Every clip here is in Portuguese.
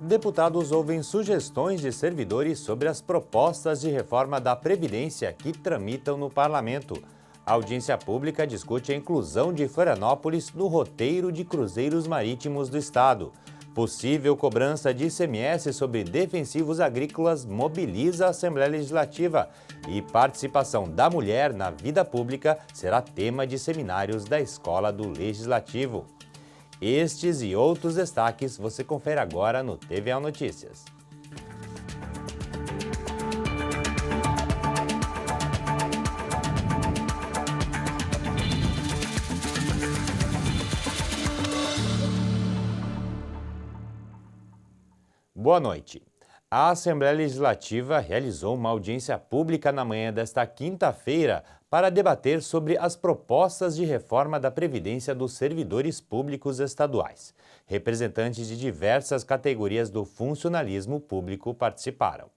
Deputados ouvem sugestões de servidores sobre as propostas de reforma da Previdência que tramitam no Parlamento. A audiência pública discute a inclusão de Florianópolis no roteiro de cruzeiros marítimos do estado. Possível cobrança de ICMS sobre defensivos agrícolas mobiliza a Assembleia Legislativa. E participação da mulher na vida pública será tema de seminários da Escola do Legislativo. Estes e outros destaques você confere agora no TVE Notícias. Boa noite. A Assembleia Legislativa realizou uma audiência pública na manhã desta quinta-feira para debater sobre as propostas de reforma da Previdência dos servidores públicos estaduais. Representantes de diversas categorias do funcionalismo público participaram.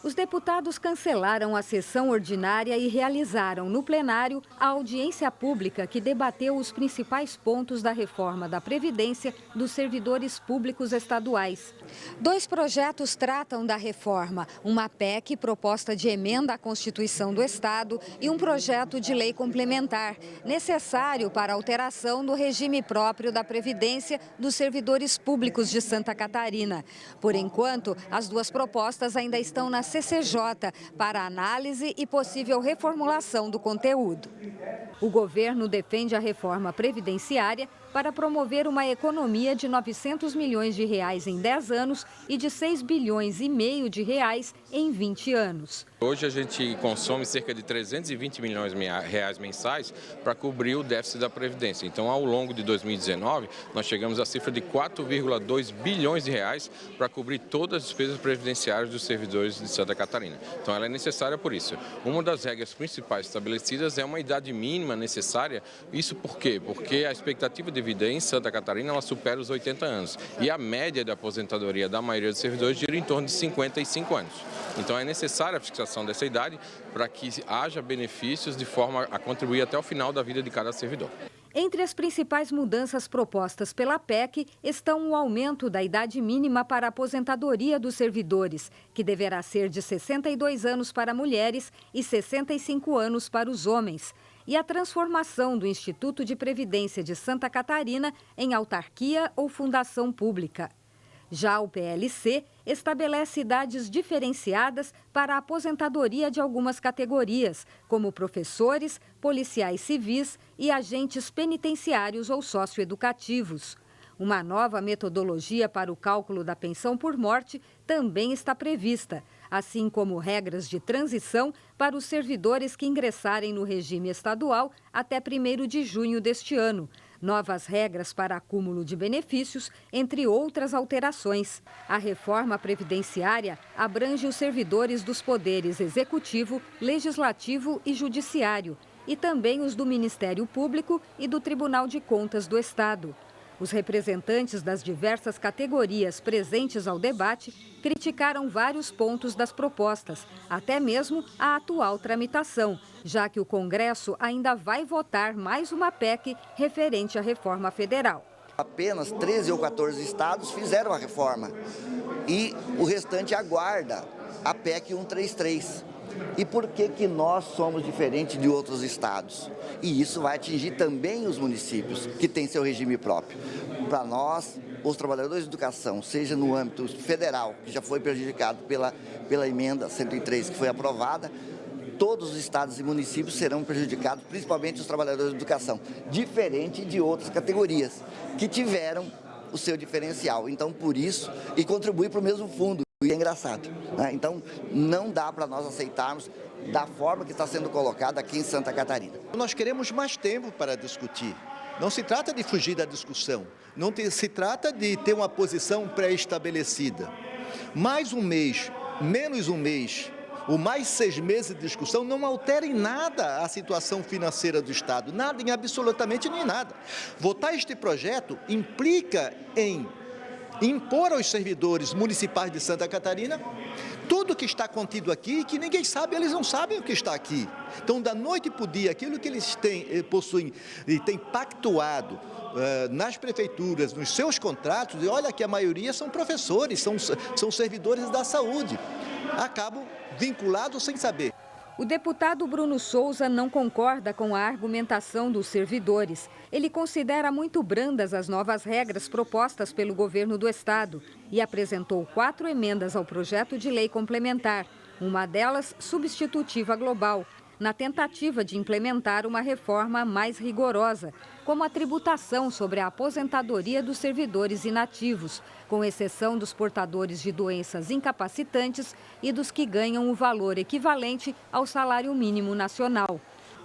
Os deputados cancelaram a sessão ordinária e realizaram no plenário a audiência pública que debateu os principais pontos da reforma da Previdência dos servidores públicos estaduais. 2 projetos tratam da reforma, uma PEC proposta de emenda à Constituição do Estado e um projeto de lei complementar, necessário para a alteração do regime próprio da Previdência dos servidores públicos de Santa Catarina. Por enquanto, as 2 propostas ainda estão na CCJ para análise e possível reformulação do conteúdo. O governo defende a reforma previdenciária para promover uma economia de 900 milhões de reais em 10 anos e de 6 bilhões e meio de reais em 20 anos. Hoje a gente consome cerca de 320 milhões de reais mensais para cobrir o déficit da Previdência. Então, ao longo de 2019, nós chegamos à cifra de 4,2 bilhões de reais para cobrir todas as despesas previdenciárias dos servidores de Santa Catarina. Então, ela é necessária por isso. Uma das regras principais estabelecidas é uma idade mínima necessária. Isso por quê? Porque a expectativa de vida em Santa Catarina ela supera os 80 anos. E a média de aposentadoria da maioria dos servidores gira em torno de 55 anos. Então, é necessária a fixação dessa idade para que haja benefícios de forma a contribuir até o final da vida de cada servidor. Entre as principais mudanças propostas pela PEC estão o aumento da idade mínima para a aposentadoria dos servidores, que deverá ser de 62 anos para mulheres e 65 anos para os homens, e a transformação do Instituto de Previdência de Santa Catarina em autarquia ou fundação pública. Já o PLC estabelece idades diferenciadas para a aposentadoria de algumas categorias, como professores, policiais civis e agentes penitenciários ou socioeducativos. Uma nova metodologia para o cálculo da pensão por morte também está prevista, assim como regras de transição para os servidores que ingressarem no regime estadual até 1º de junho deste ano. Novas regras para acúmulo de benefícios, entre outras alterações. A reforma previdenciária abrange os servidores dos poderes executivo, legislativo e judiciário, e também os do Ministério Público e do Tribunal de Contas do Estado. Os representantes das diversas categorias presentes ao debate criticaram vários pontos das propostas, até mesmo a atual tramitação, já que o Congresso ainda vai votar mais uma PEC referente à reforma federal. Apenas 13 ou 14 estados fizeram a reforma e o restante aguarda a PEC 133. E por que nós somos diferentes de outros estados? E isso vai atingir também os municípios, que têm seu regime próprio. Para nós, os trabalhadores de educação, seja no âmbito federal, que já foi prejudicado pela emenda 103, que foi aprovada, todos os estados e municípios serão prejudicados, principalmente os trabalhadores de educação, diferente de outras categorias, que tiveram o seu diferencial. Então, por isso, e contribui para o mesmo fundo. E é engraçado, né? Então, não dá para nós aceitarmos da forma que está sendo colocada aqui em Santa Catarina. Nós queremos mais tempo para discutir. Não se trata de fugir da discussão, se trata de ter uma posição pré-estabelecida. Mais um mês, menos um mês, ou mais 6 meses de discussão não altera em nada a situação financeira do Estado, nada, em absolutamente nem nada. Votar este projeto implica em impor aos servidores municipais de Santa Catarina tudo que está contido aqui, que ninguém sabe, eles não sabem o que está aqui. Então, da noite para o dia, aquilo que eles possuem e têm pactuado nas prefeituras, nos seus contratos, e olha que a maioria são professores, são servidores da saúde, acabam vinculados sem saber. O deputado Bruno Souza não concorda com a argumentação dos servidores. Ele considera muito brandas as novas regras propostas pelo governo do estado e apresentou 4 emendas ao projeto de lei complementar, uma delas substitutiva global, na tentativa de implementar uma reforma mais rigorosa, como a tributação sobre a aposentadoria dos servidores inativos, com exceção dos portadores de doenças incapacitantes e dos que ganham o valor equivalente ao salário mínimo nacional.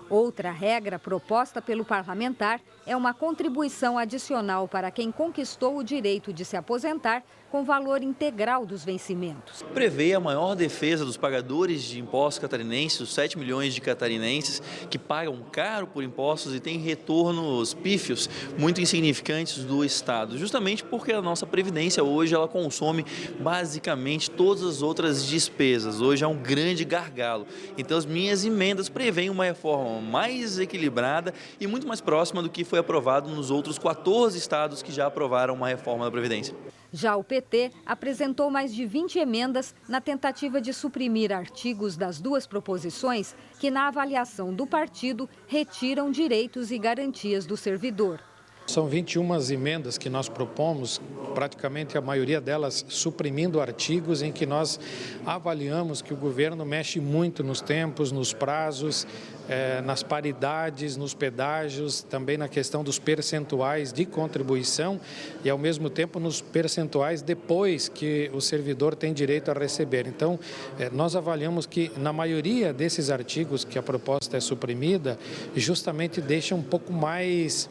Outra regra proposta pelo parlamentar é uma contribuição adicional para quem conquistou o direito de se aposentar com valor integral dos vencimentos. Prevê a maior defesa dos pagadores de impostos catarinenses, os 7 milhões de catarinenses que pagam caro por impostos e têm retornos pífios muito insignificantes do Estado, justamente porque a nossa Previdência hoje ela consome basicamente todas as outras despesas. Hoje é um grande gargalo. Então as minhas emendas prevêem uma reforma mais equilibrada e muito mais próxima do que foi aprovado nos outros 14 estados que já aprovaram uma reforma da Previdência. Já o PT apresentou mais de 20 emendas na tentativa de suprimir artigos das 2 proposições que, na avaliação do partido, retiram direitos e garantias do servidor. São 21 emendas que nós propomos, praticamente a maioria delas suprimindo artigos em que nós avaliamos que o governo mexe muito nos tempos, nos prazos, nas paridades, nos pedágios, também na questão dos percentuais de contribuição e, ao mesmo tempo, nos percentuais depois que o servidor tem direito a receber. Então, nós avaliamos que, na maioria desses artigos que a proposta é suprimida, justamente deixa um pouco mais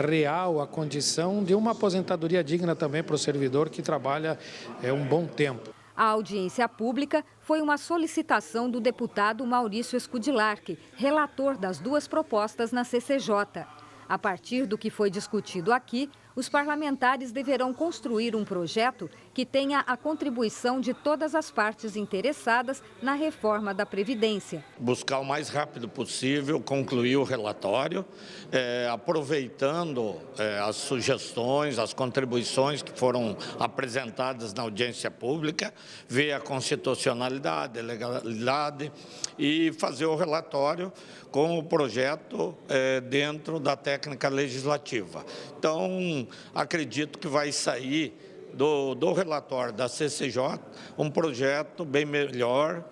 real a condição de uma aposentadoria digna também para o servidor que trabalha um bom tempo. A audiência pública foi uma solicitação do deputado Maurício Scudilarchi, relator das 2 propostas na CCJ. A partir do que foi discutido aqui, os parlamentares deverão construir um projeto que tenha a contribuição de todas as partes interessadas na reforma da Previdência. Buscar o mais rápido possível concluir o relatório, aproveitando as sugestões, as contribuições que foram apresentadas na audiência pública, ver a constitucionalidade, a legalidade e fazer o relatório com o projeto dentro da técnica legislativa. Então, acredito que vai sair do relatório da CCJ um projeto bem melhor,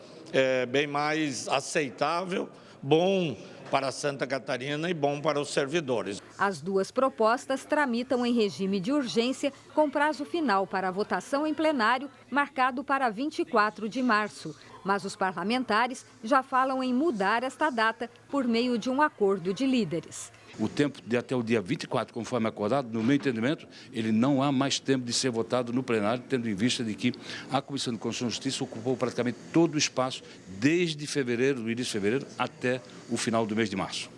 bem mais aceitável, bom para Santa Catarina e bom para os servidores. As 2 propostas tramitam em regime de urgência, com prazo final para a votação em plenário, marcado para 24 de março. Mas os parlamentares já falam em mudar esta data por meio de um acordo de líderes. O tempo de até o dia 24, conforme acordado, no meu entendimento, ele não há mais tempo de ser votado no plenário, tendo em vista de que a Comissão de Constituição e Justiça ocupou praticamente todo o espaço, desde fevereiro, do início de fevereiro, até o final do mês de março.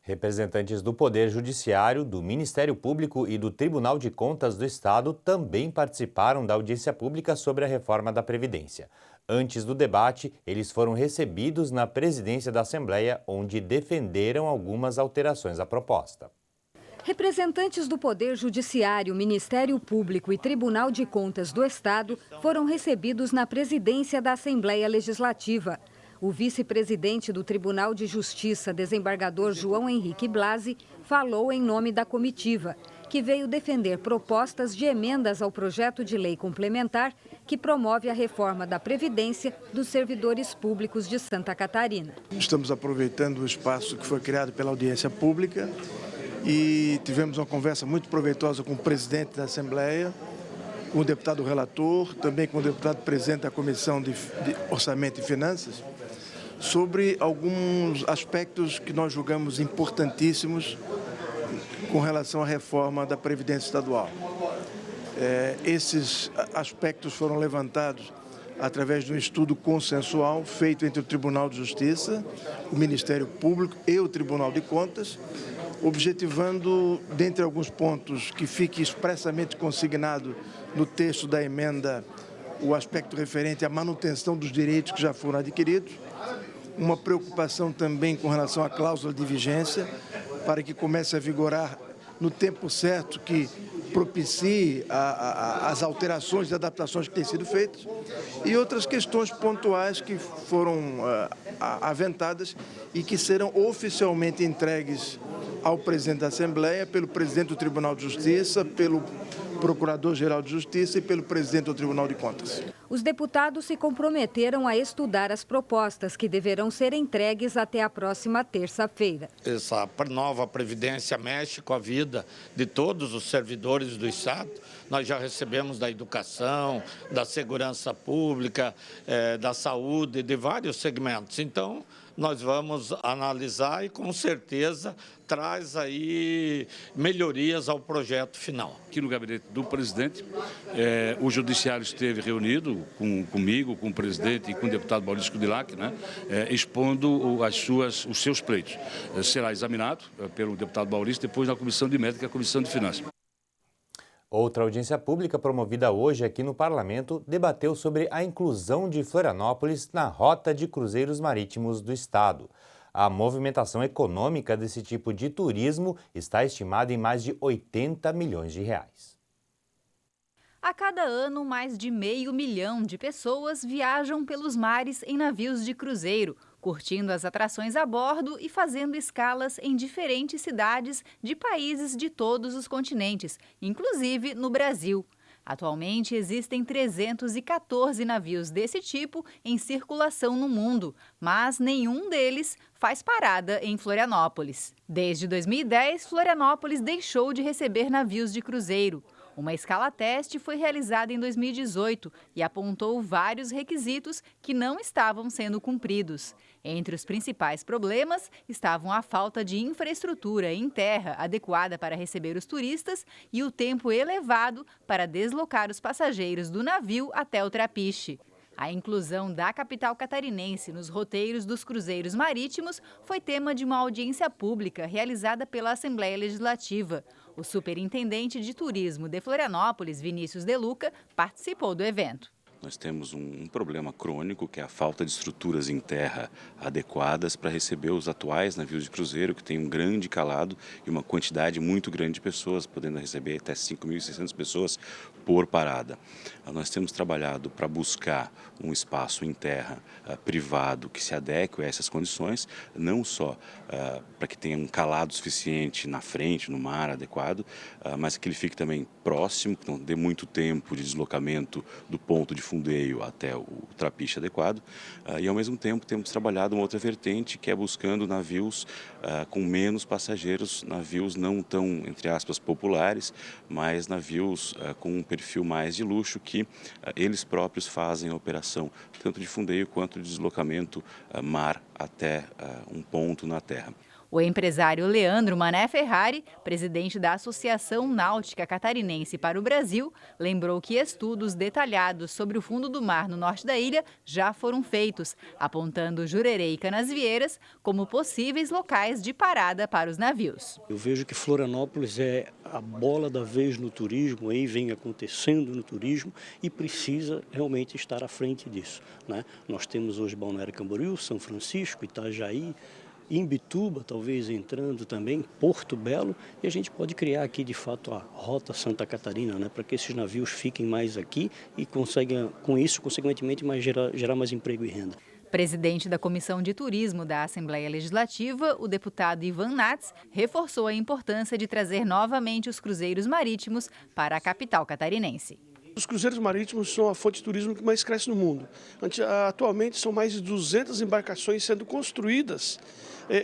Representantes do Poder Judiciário, do Ministério Público e do Tribunal de Contas do Estado também participaram da audiência pública sobre a reforma da Previdência. Antes do debate, eles foram recebidos na presidência da Assembleia, onde defenderam algumas alterações à proposta. Representantes do Poder Judiciário, Ministério Público e Tribunal de Contas do Estado foram recebidos na presidência da Assembleia Legislativa. O vice-presidente do Tribunal de Justiça, desembargador João Henrique Blasi, falou em nome da comitiva, que veio defender propostas de emendas ao projeto de lei complementar que promove a reforma da Previdência dos servidores públicos de Santa Catarina. Estamos aproveitando o espaço que foi criado pela audiência pública e tivemos uma conversa muito proveitosa com o presidente da Assembleia, com o deputado relator, também com o deputado presidente da Comissão de Orçamento e Finanças, sobre alguns aspectos que nós julgamos importantíssimos com relação à reforma da Previdência Estadual. Esses aspectos foram levantados através de um estudo consensual feito entre o Tribunal de Justiça, o Ministério Público e o Tribunal de Contas, objetivando, dentre alguns pontos, que fique expressamente consignado no texto da emenda o aspecto referente à manutenção dos direitos que já foram adquiridos, uma preocupação também com relação à cláusula de vigência, para que comece a vigorar no tempo certo, que propicie as alterações e adaptações que têm sido feitas, e outras questões pontuais que foram aventadas e que serão oficialmente entregues ao presidente da Assembleia, pelo presidente do Tribunal de Justiça, pelo Procurador-Geral de Justiça e pelo presidente do Tribunal de Contas. Os deputados se comprometeram a estudar as propostas que deverão ser entregues até a próxima terça-feira. Essa nova Previdência mexe com a vida de todos os servidores do Estado. Nós já recebemos da educação, da segurança pública, da saúde, de vários segmentos. Então, nós vamos analisar e, com certeza, traz aí melhorias ao projeto final. Aqui no gabinete do presidente, o judiciário esteve reunido comigo, com o presidente e com o deputado Maurício Kudilac, né, expondo os seus pleitos. Será examinado pelo deputado Maurício depois na Comissão de Mérito e a Comissão de Finanças. Outra audiência pública promovida hoje aqui no Parlamento debateu sobre a inclusão de Florianópolis na rota de cruzeiros marítimos do estado. A movimentação econômica desse tipo de turismo está estimada em mais de 80 milhões de reais. A cada ano, mais de 500 mil de pessoas viajam pelos mares em navios de cruzeiro, curtindo as atrações a bordo e fazendo escalas em diferentes cidades de países de todos os continentes, inclusive no Brasil. Atualmente, existem 314 navios desse tipo em circulação no mundo, mas nenhum deles faz parada em Florianópolis. Desde 2010, Florianópolis deixou de receber navios de cruzeiro. Uma escala teste foi realizada em 2018 e apontou vários requisitos que não estavam sendo cumpridos. Entre os principais problemas estavam a falta de infraestrutura em terra adequada para receber os turistas e o tempo elevado para deslocar os passageiros do navio até o trapiche. A inclusão da capital catarinense nos roteiros dos cruzeiros marítimos foi tema de uma audiência pública realizada pela Assembleia Legislativa. O superintendente de turismo de Florianópolis, Vinícius De Luca, participou do evento. Nós temos um problema crônico, que é a falta de estruturas em terra adequadas para receber os atuais navios de cruzeiro, que tem um grande calado e uma quantidade muito grande de pessoas, podendo receber até 5.600 pessoas por parada. Nós temos trabalhado para buscar um espaço em terra privado que se adeque a essas condições, não só para que tenha um calado suficiente na frente, no mar adequado, mas que ele fique também próximo, que não dê muito tempo de deslocamento do ponto de fundeio até o trapiche adequado, e ao mesmo tempo temos trabalhado uma outra vertente, que é buscando navios com menos passageiros, navios não tão, entre aspas, populares, mas navios com um perfil mais de luxo, que eles próprios fazem a operação tanto de fundeio quanto de deslocamento mar até um ponto na terra. O empresário Leandro Mané Ferrari, presidente da Associação Náutica Catarinense para o Brasil, lembrou que estudos detalhados sobre o fundo do mar no norte da ilha já foram feitos, apontando Jurerê e Canasvieiras como possíveis locais de parada para os navios. Eu vejo que Florianópolis é a bola da vez no turismo, aí vem acontecendo no turismo e precisa realmente estar à frente disso, né? Nós temos hoje Balneário Camboriú, São Francisco, Itajaí, Imbituba, talvez entrando também, Porto Belo, e a gente pode criar aqui, de fato, a Rota Santa Catarina, né, para que esses navios fiquem mais aqui e consigam, com isso, consequentemente, gerar mais emprego e renda. Presidente da Comissão de Turismo da Assembleia Legislativa, o deputado Ivan Nats reforçou a importância de trazer novamente os cruzeiros marítimos para a capital catarinense. Os cruzeiros marítimos são a fonte de turismo que mais cresce no mundo. Atualmente são mais de 200 embarcações sendo construídas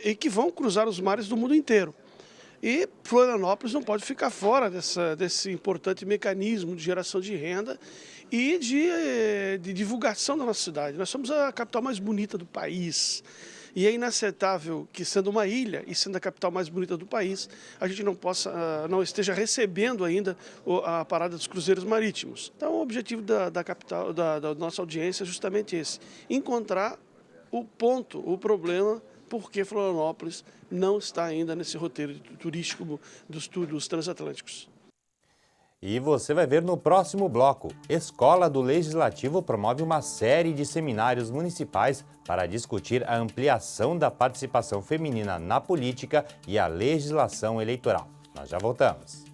e que vão cruzar os mares do mundo inteiro. E Florianópolis não pode ficar fora desse importante mecanismo de geração de renda e de divulgação da nossa cidade. Nós somos a capital mais bonita do país. E é inaceitável que, sendo uma ilha e sendo a capital mais bonita do país, a gente não esteja recebendo ainda a parada dos cruzeiros marítimos. Então, o objetivo da nossa audiência é justamente esse: encontrar o problema, porque Florianópolis não está ainda nesse roteiro turístico dos transatlânticos. E você vai ver no próximo bloco. Escola do Legislativo promove uma série de seminários municipais para discutir a ampliação da participação feminina na política e a legislação eleitoral. Nós já voltamos.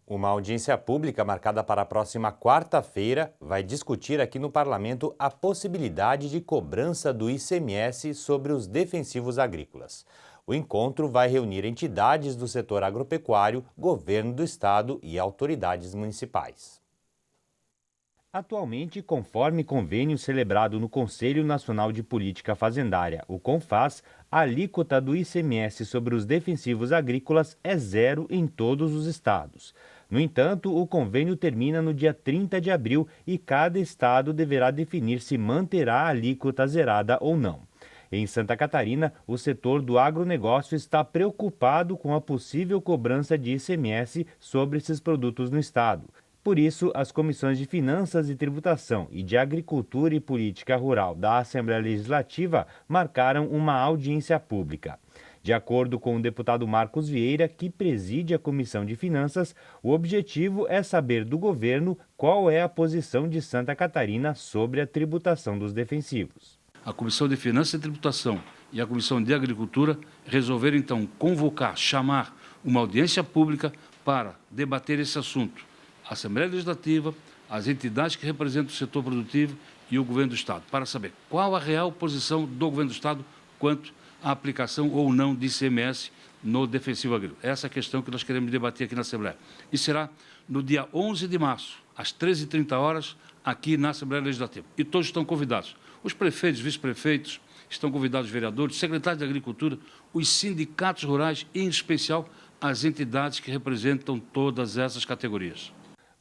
Uma audiência pública marcada para a próxima quarta-feira vai discutir aqui no Parlamento a possibilidade de cobrança do ICMS sobre os defensivos agrícolas. O encontro vai reunir entidades do setor agropecuário, governo do estado e autoridades municipais. Atualmente, conforme convênio celebrado no Conselho Nacional de Política Fazendária, o CONFAS, a alíquota do ICMS sobre os defensivos agrícolas é zero em todos os estados. No entanto, o convênio termina no dia 30 de abril e cada estado deverá definir se manterá a alíquota zerada ou não. Em Santa Catarina, o setor do agronegócio está preocupado com a possível cobrança de ICMS sobre esses produtos no estado. Por isso, as comissões de Finanças e Tributação e de Agricultura e Política Rural da Assembleia Legislativa marcaram uma audiência pública. De acordo com o deputado Marcos Vieira, que preside a Comissão de Finanças, o objetivo é saber do governo qual é a posição de Santa Catarina sobre a tributação dos defensivos. A Comissão de Finanças e Tributação e a Comissão de Agricultura resolveram, então, chamar uma audiência pública para debater esse assunto. A Assembleia Legislativa, as entidades que representam o setor produtivo e o governo do estado, para saber qual a real posição do governo do estado quanto à aplicação ou não de ICMS no defensivo agrícola. Essa é a questão que nós queremos debater aqui na Assembleia. E será no dia 11 de março, às 13h30, aqui na Assembleia Legislativa. E todos estão convidados. Os prefeitos, vice-prefeitos, estão convidados os vereadores, secretários de Agricultura, os sindicatos rurais e, em especial, as entidades que representam todas essas categorias.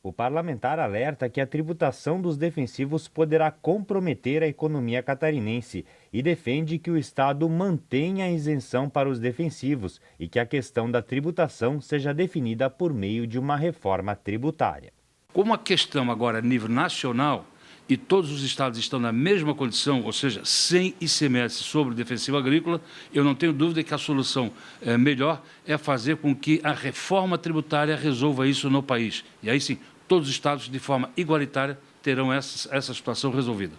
O parlamentar alerta que a tributação dos defensivos poderá comprometer a economia catarinense e defende que o Estado mantenha a isenção para os defensivos e que a questão da tributação seja definida por meio de uma reforma tributária. Como a questão agora é a nível nacional e todos os estados estão na mesma condição, ou seja, sem ICMS sobre o defensivo agrícola, eu não tenho dúvida que a solução melhor é fazer com que a reforma tributária resolva isso no país. E aí sim, todos os estados, de forma igualitária, terão essa situação resolvida.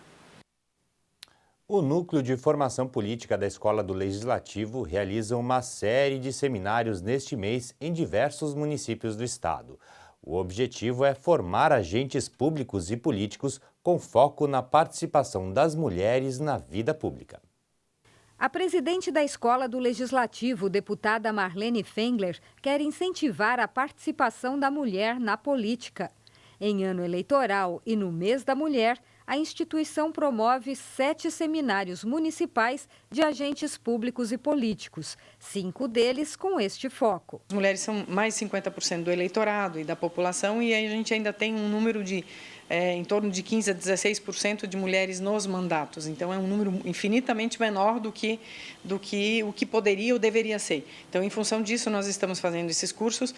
O Núcleo de Formação Política da Escola do Legislativo realiza uma série de seminários neste mês em diversos municípios do estado. O objetivo é formar agentes públicos e políticos com foco na participação das mulheres na vida pública. A presidente da Escola do Legislativo, deputada Marlene Fengler, quer incentivar a participação da mulher na política. Em ano eleitoral e no mês da mulher, a instituição promove 7 seminários municipais de agentes públicos e políticos, 5 deles com este foco. As mulheres são mais de 50% do eleitorado e da população e aí a gente ainda tem um número de em torno de 15% a 16% de mulheres nos mandatos. Então, é um número infinitamente menor do que o que poderia ou deveria ser. Então, em função disso, nós estamos fazendo esses cursos,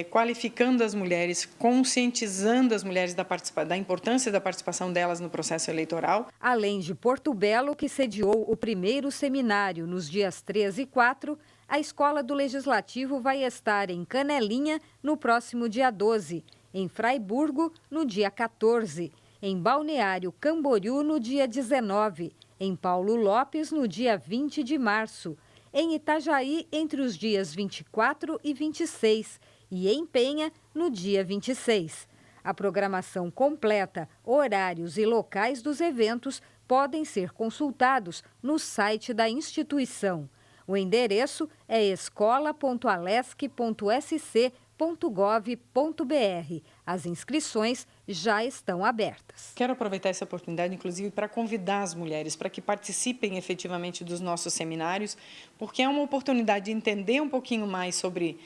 qualificando as mulheres, conscientizando as mulheres da importância da participação delas no processo eleitoral. Além de Porto Belo, que sediou o primeiro seminário nos dias 3 e 4, a Escola do Legislativo vai estar em Canelinha no próximo dia 12, em Fraiburgo no dia 14, em Balneário Camboriú no dia 19, em Paulo Lopes no dia 20 de março, em Itajaí entre os dias 24 e 26 e em Penha no dia 26. A programação completa, horários e locais dos eventos podem ser consultados no site da instituição. O endereço é escola.alesc.sc.gov.br. As inscrições já estão abertas. Quero aproveitar essa oportunidade, inclusive, para convidar as mulheres para que participem efetivamente dos nossos seminários, porque é uma oportunidade de entender um pouquinho mais sobre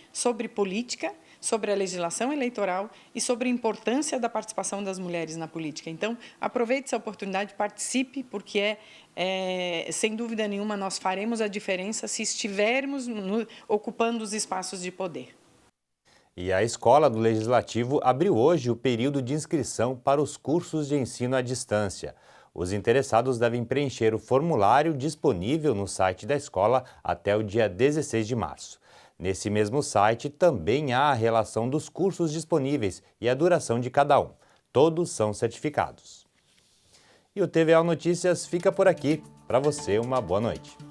política, sobre a legislação eleitoral e sobre a importância da participação das mulheres na política. Então, aproveite essa oportunidade, participe, porque sem dúvida nenhuma, nós faremos a diferença se estivermos ocupando os espaços de poder. E a Escola do Legislativo abriu hoje o período de inscrição para os cursos de ensino à distância. Os interessados devem preencher o formulário disponível no site da escola até o dia 16 de março. Nesse mesmo site também há a relação dos cursos disponíveis e a duração de cada um. Todos são certificados. E o TVO Notícias fica por aqui. Para você, uma boa noite.